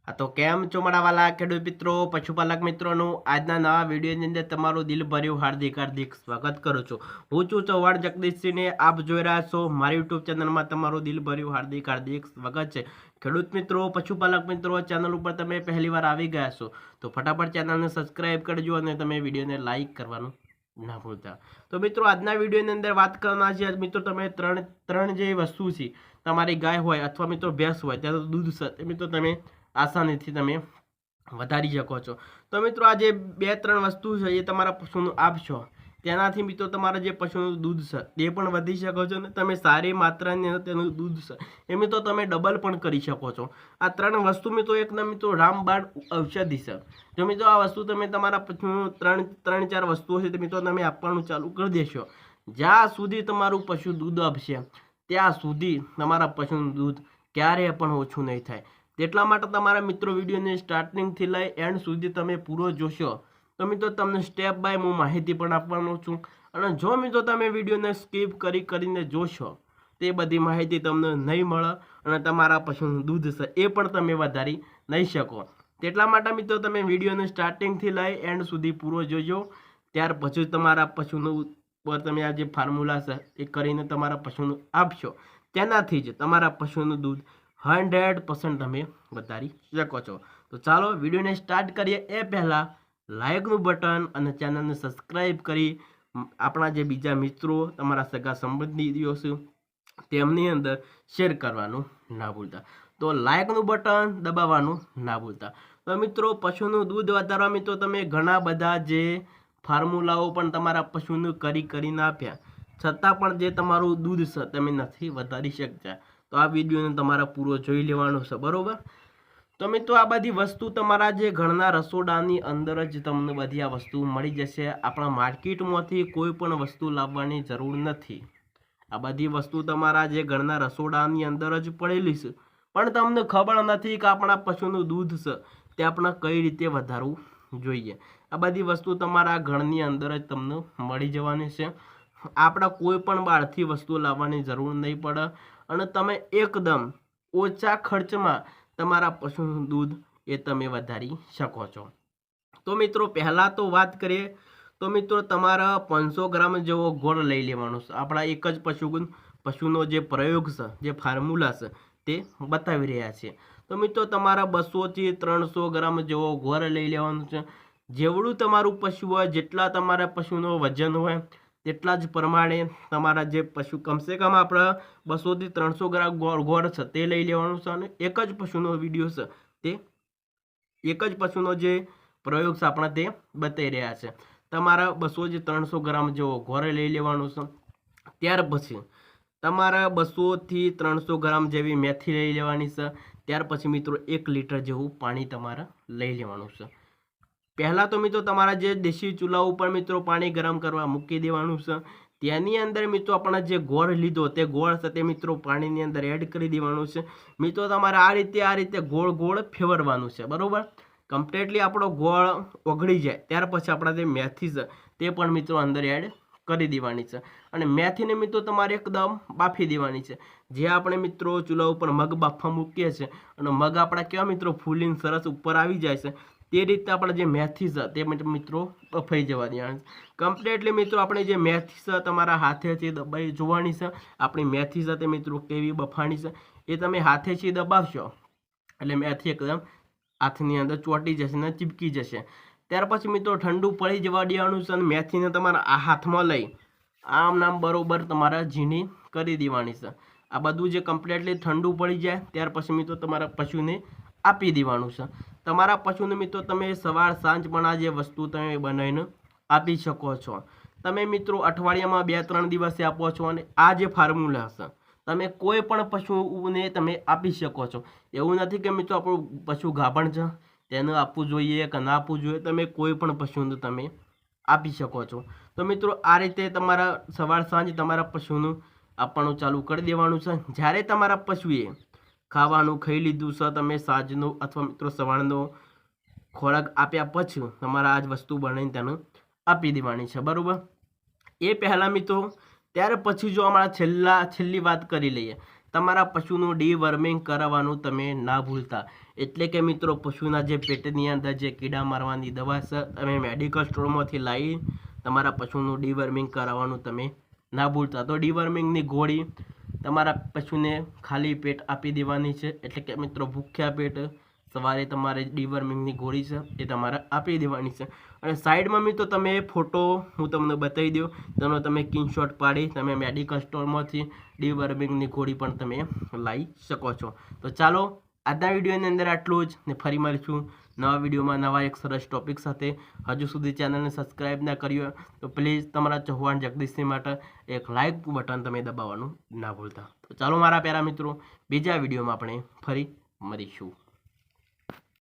हाँ तो केम छो मारा वाला खेडूत मित्रों पशुपालक मित्रों आज नवा विडियो अंदर तमारू दिल भर्यु हार्दिक हार्दिक स्वागत करूँ छूँ। हूँ छूँ चौहान जगदीश सिंह ने आप जोई रह्या छो मारी यूट्यूब चेनल में तमारू दिल भर्यु हार्दिक हार्दिक स्वागत है। खेडूत मित्रों पशुपालक मित्रों चेनल पर तमे पहली बार आवी गया छो तो फटाफट चेनल ने सब्सक्राइब करजो अने तमे विडियो ने लाइक करवानुं ना भूलता। तो मित्रों आजना विडियो अंदर बात करना है मित्रों तमे त्रण जे वस्तु छे तमारी गाय होय अथवा मित्रों भैंस होय त्यानो दूध छे मित्रों तमे आसानीथी तमे वधारी शको छो। तो मित्रों आज बे त्रण वस्तु है ये तमारा पशुने आपशो तेनाथी मित्रों तमारा जे पशुनुं दूध छे ते पण वधी शको छो ने तमे सारी मात्रानी तेनुं दूध छे ए मित्रों तमे डबल पण करी शको छो। आ त्रण वस्तु मित्रों एकदम मित्रों रामबाण औषधि छे। जो मित्रों आ वस्तु तमे तमारा पशुनुं त्रण चार वस्तुओ छे ते मित्रों तमे आपवानुं चालू करी देशो ज्यां सुधी तमारुं पशु दूध आपशे त्यां सुधी तमारा पशुनुं दूध क्यारेय पण ओछुं नहीं थाय। तेटला माटे तमारा मित्रों विडियो ने स्टार्टिंग थी लई एंड सुधी तमे पूरो जोशो तो मित्रों तमने स्टेप बाय हूँ माहिती पण आपवानो छुं अने जो मित्रों तमे विडियो ने स्कीप करी करीने जोशो ते बधी माहिती तमने नहीं मळे अने तमारा पशुनुं दूध छे ए पण तमे वधारी नहीं शको। तेटला माटे मित्रों तमे विडियो ने स्टार्टिंग थी लई एंड सुधी पूरो जोजो त्यार पछी तमारा पशुनुं पर तमे आ जे फॉर्म्युला छे ए करीने तमारा पशुने आपशो तेनाथी ज तमारा पशुनुं दूध 100% तमे वधारी शको छो। तो चलो विडियो ने स्टार्ट करिए ए पहला लाइकनुं बटन अने चेनल ने सब्सक्राइब करी आपणा जे बीजा मित्रों तमारा सगा संबंधीओ छे तेमनी अंदर शेर करवानुं ना भूलता। तो लाइकनुं बटन दबाववानुं ना भूलता। तो मित्रों पशुनुं दूध वधारवा मित्रों तमे घणा बधा जे फॉर्म्युलाओ पण तमारा पशुनुं करीने आप्या छतां पण जे तमारुं दूध छे तमे नथी वधारी शकता। तो आ विडियो ने तमारा पूरो जोई लेवानो छे बरोबर। तो मित्रों आ बधी वस्तु तमारा जे घरना रसोडानी अंदर ज तमने बधी आ वस्तु मळी जशे। आपणा मार्केटमांथी कोई पण वस्तु लाववानी जरूर नथी। आ बधी वस्तु तमारा जे घरना रसोडानी अंदर ज पड़ेली छे पण तमने खबर नथी के आपणा पशुनुं दूध छे ते आपणे कई रीते वधारवुं जोईए। आ बधी वस्तु तमारा घरनी अंदर ज तमने मळी जवानी छे। आपणे कोई पण बहारथी वस्तु लाववानी जरूर नहीं पड़े अने तमे एकदम ओछा खर्चमां तमारा पशुनुं दूध ए तमे वधारी शको छो। तो मित्रों पहला तो बात करिए तो मित्रों तमारा 500 ग्राम जेवो गोळ लई लेवानो छे। आपणा एक ज पशुनो जे प्रयोग छे जे फॉर्म्युला छे ते बतावी रह्या छे। तो मित्रों तमारा 200 થી 300 ग्राम जेवो गोळ लई लेवानो छे। जेवडું तमारुं पशु होय जेटला तमारा पशुनो वजन होय तेटला ज प्रमाणे तमारा जे पशु कम से कम आपणे 200 થી 300 ग्राम गोळ छे ते लई लेवानुं छे अने एक ज पशुनो विडियो छे ते एक ज पशुनो जे प्रयोग छे आपणे ते बताई रह्या छे। तमारा 200 થી 300 ग्राम जेवो गोळ लई लेवानो छे। त्यार पछी तमारा 200 થી 300 ग्राम जेवी मेथी लई लेवानी छे। त्यार पछी मित्रों 1 लीटर जेवुं पाणी तमारे लई लेवानुं छे। पहला तो मित्रों तमारा जे देशी चूल्हा पर मित्रों पानी गरम करवा मूकी देवानुं छे। तेनी अंदर मित्रों अपने जे गोळ लीधो ते गोळ छे ते मित्रों पाणी अंदर एड करी देवानुं छे। मित्रों तमारे आ रीते गोळ गोळ फेवरवानुं छे बरोबर। कम्प्लीटली आपणो गोळ ओगળી जाए त्यार पछी आपणे जे मेथी छे ते पण मित्रों अंदर एड करी देवानी छे अने मेथीने मित्रों तमारे एकदम बाफी देवानी छे। जे आपणे मित्रों चूल्हा पर मग बाफवा मूकीए छे अने मग आपणा केवा मित्रों फूलीने सरस उपर आवी जाय छे ते रीते आपणे जे मेथी छे ते मित्रों बफाई जवा देवानी। कम्प्लीटली मित्रों आपणे जे मेथी छे तमारा हाथेथी दबाई जोवानी छे। आपणी मेथी छे ते मित्रों केवी बफाणी छे ए तमे हाथेथी दबावशो એટલે मेथी एकदम हाथनी अंदर ચોંટી जशे ने चीपकी जशे। त्यार पछी मित्रों ठंडू पड़ी जवा देवानुं छे अने मेथीने तमारा आ हाथमां लई आम नाम बरोबर तमारा झीणी करी देवानी छे। आ बधुं जे कम्प्लीटली ठंडू पड़ी जाए त्यार पछी मित्रों तमारा पशुने आपी देवानुं छे। तमारा पशुने मित्रों तमे सवार सांज पण आ जे वस्तु तमे बनावीने आपी शको छो। तमे मित्रों अठवाडियामां 2-3 दिवसे आपो छो अने आ जे फॉर्म्युला छे तमे कोई पण पशुने तमे आपी शको छो। एवुं नथी के मित्रों आपणुं पशु गाभण छे तेने आपवुं जोईए के ना आपवुं जोईए तमे कोई पण पशुने तमे आपी शको छो। तो मित्रों आ रीते तमारा सवार सांज तमारा पशुनुं आपवानुं चालू करी देवानुं छे। ज्यारे तमारा पशुए खावानुं खाई लीधुं छे तमे सांजनो अथवा मित्रों सवारनो खोराक आप्या पछी तमारा आज वस्तु बनावीने तेने आपी देवानी छे बरोबर। ए पहला मित्रों त्यारे पछी जो अमारा छेल्ली वात करी लईए તમારા પશુનું ડીવર્મિંગ કરાવવાનું તમે ના ભૂલતા. એટલે કે મિત્રો પશુના જે પેટની અંદર જે કીડા મારવાની દવા છે તમે મેડિકલ સ્ટોરમાંથી લાવી તમારા પશુનું ડીવર્મિંગ કરાવવાનું તમે ના ભૂલતા. તો ડીવર્મિંગની ગોળી તમારા પશુને ખાલી પેટ આપી દેવાની છે. એટલે કે મિત્રો ભૂખ્યા પેટ સવારે તમારે ડીવર્મિંગની ગોળી છે એ તમારે આપી દેવાની છે. અને સાઈડમાં મિત્રો તમે ફોટો હું તમને બતાવી દઉં, તેનો તમે સ્ક્રીનશોટ પાડી તમે મેડિકલ સ્ટોરમાંથી ડીવર્મિંગની ગોળી પણ તમે લાવી શકો છો. તો ચાલો આજના વિડીયોની અંદર આટલું જ, ને ફરી મળીશું નવા વિડીયોમાં નવા એક સરસ ટોપિક સાથે. હજુ સુધી ચેનલને સબસ્ક્રાઈબ ના કર્યું તો પ્લીઝ તમારા ચૌહાણ જગદીશસિંહ માટે એક લાઇક બટન તમે દબાવવાનું ના ભૂલતા. તો ચાલો મારા પ્યારા મિત્રો, બીજા વિડીયોમાં આપણે ફરી મળીશું.